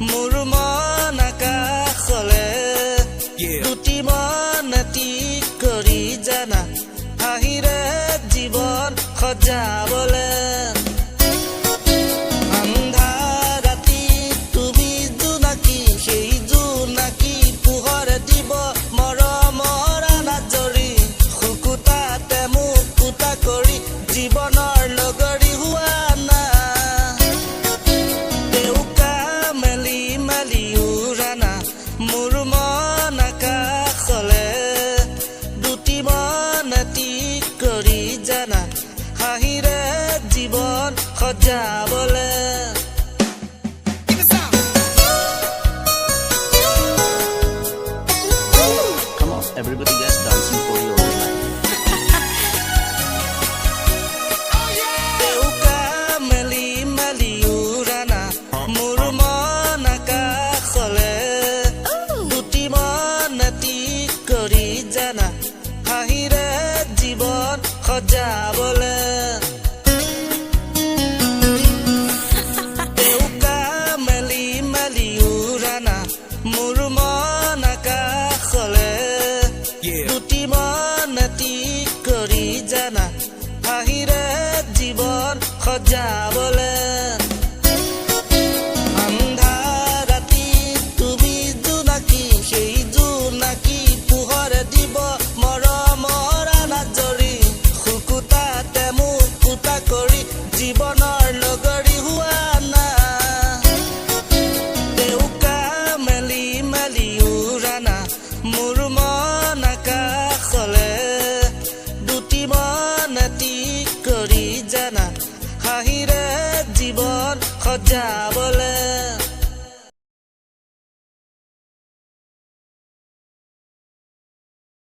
মোৰ মন আকাশলে দুটি মন ঠিক কৰি জানা হাঁহিৰে জীৱন সজাবলে জীৱনৰ লগৰী হোৱা না দেউকা মেলি মেলি উৰানা মোৰ মন আকাশলে দুটি মন ঠিক কৰি জানা হাঁহিৰে জীৱন সজাবলে Come on, everybody gets dancing for you all night. জানা হাঁহিৰে জীৱন সজাবলে দেউকা মেলি মেলি উৰানা মোৰ মন আকাশলে দুটি মন ঠিক কৰি জানা হাঁহিৰে জীৱন সজাবলে জীৱনৰ লগৰী হোৱা না দেউকা মেলি মেলি উৰানা মোৰ মন আকাশলে দুটি মন ঠিক কৰি জানা হাঁহিৰে জীৱন সজাবলে